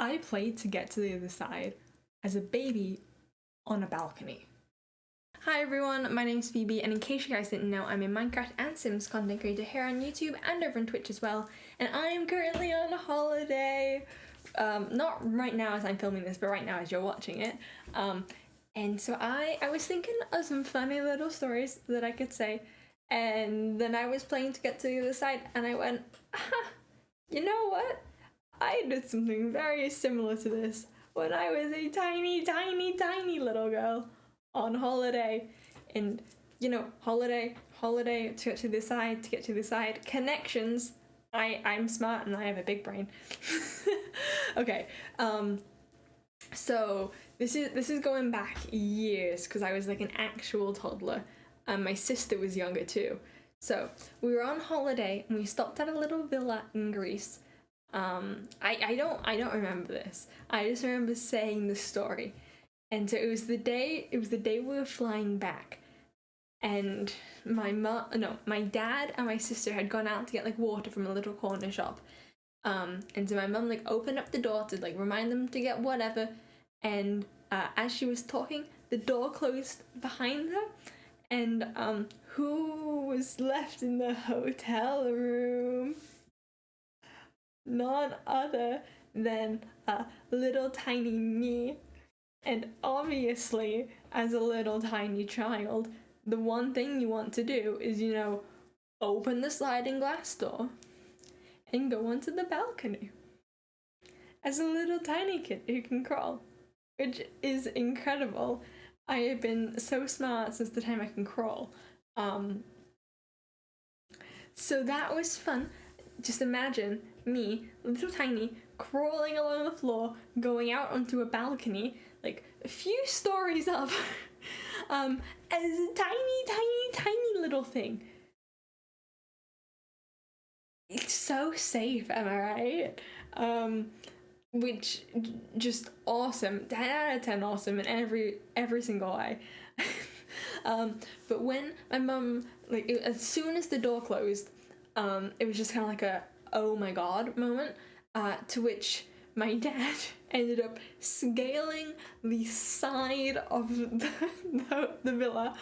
I played to get to the other side as a baby on a balcony. Hi everyone, my name's Phoebe, and in case you guys didn't know, I'm a Minecraft and Sims content creator here on YouTube and over on Twitch as well, and I am currently on a holiday. Not right now as I'm filming this, but right now as you're watching it. And so I was thinking of some funny little stories that I could say, and then I was playing to get to the other side, and I went, you know what? I did something very similar to this when I was a tiny, tiny, tiny little girl on holiday. And, you know, holiday, to get to the side, connections. I'm smart and I have a big brain. Okay, so this is going back years, because I was like an actual toddler, and my sister was younger too. So we were on holiday and we stopped at a little villa in Greece. I don't remember this. I just remember saying the story. And so it was the day we were flying back, and my dad and my sister had gone out to get like water from a little corner shop. And so my mum like opened up the door to like remind them to get whatever, and as she was talking, the door closed behind her, and who was left in the hotel room? None other than little tiny me. And obviously, as a little tiny child, the one thing you want to do is, you know, open the sliding glass door and go onto the balcony as a little tiny kid who can crawl, which is incredible. I have been so smart since the time I can crawl. So that was fun. Just imagine me, little tiny, crawling along the floor, going out onto a balcony, like a few stories up, as a tiny, tiny, tiny little thing. It's so safe, am I right? Which just awesome. 10 out of 10 awesome in every single way. But when my mum, like, as soon as the door closed, it was just kind of like a oh my god moment, to which my dad ended up scaling the side of the villa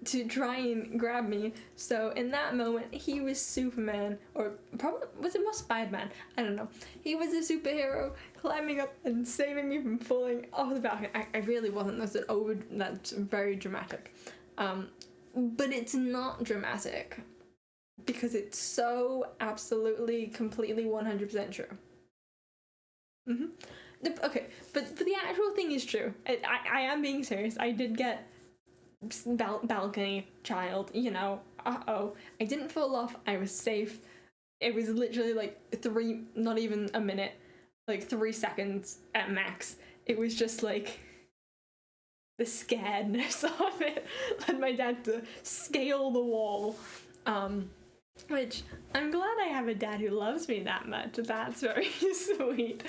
to try and grab me. So in that moment, he was Superman, or probably was it more Spider-Man? I don't know. He was a superhero climbing up and saving me from falling off the balcony. I really wasn't. That's very dramatic. But it's not dramatic, because it's so absolutely, completely, 100% true. Okay, but the actual thing is true. I am being serious. I did get balcony child, you know. I didn't fall off. I was safe. It was literally like not even a minute, like 3 seconds at max. It was just like the scaredness of it led my dad to scale the wall. Which I'm glad I have a dad who loves me that much. That's very sweet.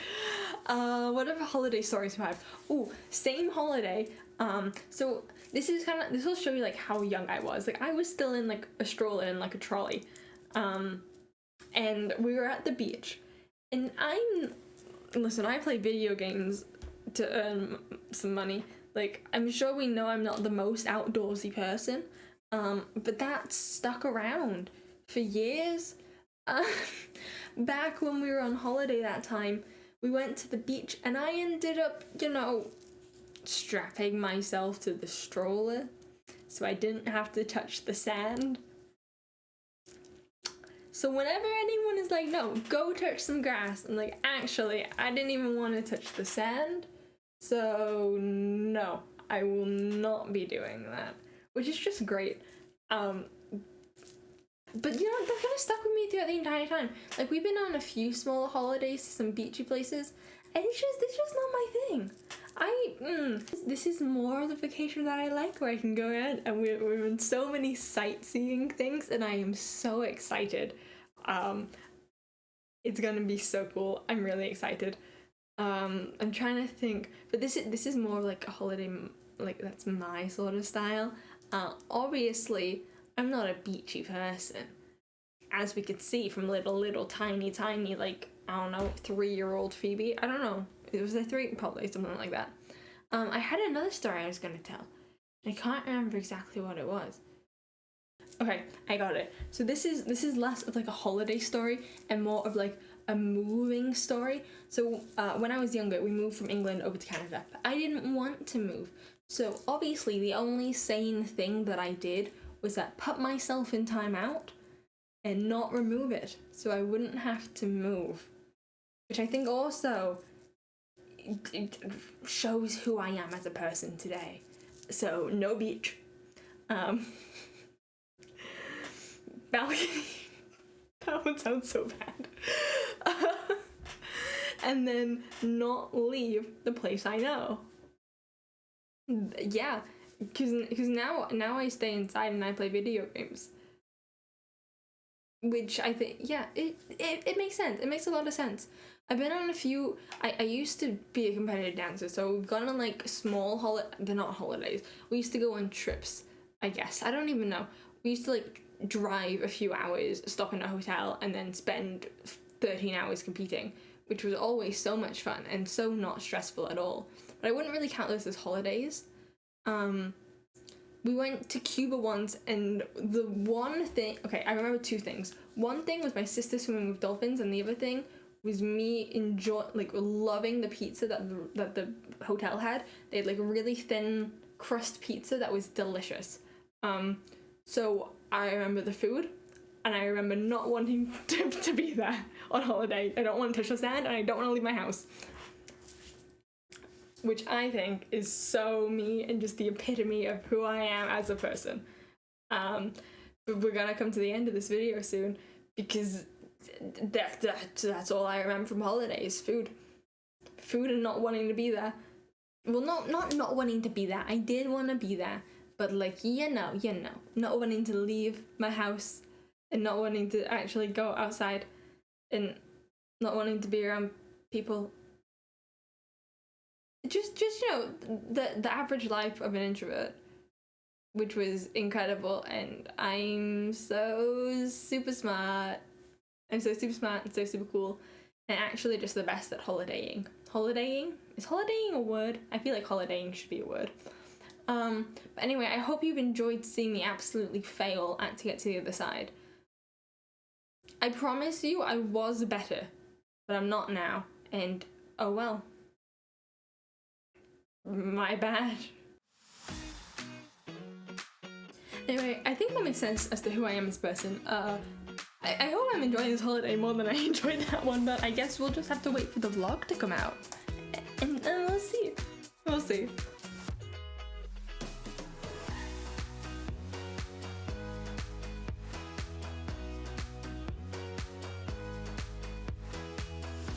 What other holiday stories do I have? Oh, same holiday. So this will show you like how young I was. Like I was still in like a stroller and like a trolley. And we were at the beach. And listen, I play video games to earn some money. Like, I'm sure we know I'm not the most outdoorsy person. But that stuck around for years. Back when we were on holiday that time, we went to the beach and I ended up, you know, strapping myself to the stroller so I didn't have to touch the sand. So whenever anyone is like, no, go touch some grass, I'm like, actually, I didn't even want to touch the sand, so no, I will not be doing that, which is just great. But you know, that kind of stuck with me throughout the entire time. Like, we've been on a few small holidays to some beachy places, and it's just not my thing. This is more of the vacation that I like, where I can go out and we're in so many sightseeing things, and I am so excited. It's gonna be so cool. I'm really excited. I'm trying to think, but this is more like a holiday, like that's my sort of style. Obviously, I'm not a beachy person, as we could see from little tiny like I don't know, 3-year-old Phoebe. I don't know. It was a 3, probably something like that. I had another story I was gonna tell. I can't remember exactly what it was. Okay, I got it. So this is less of like a holiday story and more of like a moving story. So when I was younger, we moved from England over to Canada. But I didn't want to move. So obviously the only sane thing that I did was that put myself in timeout and not remove it, so I wouldn't have to move. Which I think also it shows who I am as a person today. So no beach. Balcony. That one sounds so bad. And then not leave the place I know. Yeah, because now I stay inside and I play video games. Which I think, yeah, it makes sense. It makes a lot of sense. I've been on a few, I used to be a competitive dancer, so we've gone on like small they're not holidays. We used to go on trips, I guess. I don't even know. We used to like drive a few hours, stop in a hotel, and then spend 13 hours competing, which was always so much fun and so not stressful at all. But I wouldn't really count this as holidays. We went to Cuba once, and the one thing, okay, I remember 2 things. One thing was my sister swimming with dolphins, and the other thing was me loving the pizza that the hotel had. They had like a really thin crust pizza that was delicious. So I remember the food, and I remember not wanting to be there on holiday. I don't want to touch the sand, and I don't want to leave my house. Which I think is so me and just the epitome of who I am as a person. But we're gonna come to the end of this video soon, because that's all I remember from holidays. Food and not wanting to be there. Well, not wanting to be there. I did want to be there, but like, you know, not wanting to leave my house and not wanting to actually go outside and not wanting to be around people. Just you know, the average life of an introvert, which was incredible, and I'm so super smart. I'm so super smart and so super cool, and actually just the best at holidaying. Holidaying? Is holidaying a word? I feel like holidaying should be a word. But anyway, I hope you've enjoyed seeing me absolutely fail at to get to the other side. I promise you I was better, but I'm not now, and oh well. My bad. Anyway, I think that makes sense as to who I am as a person. I hope I'm enjoying this holiday more than I enjoyed that one, but I guess we'll just have to wait for the vlog to come out. And we'll see. We'll see.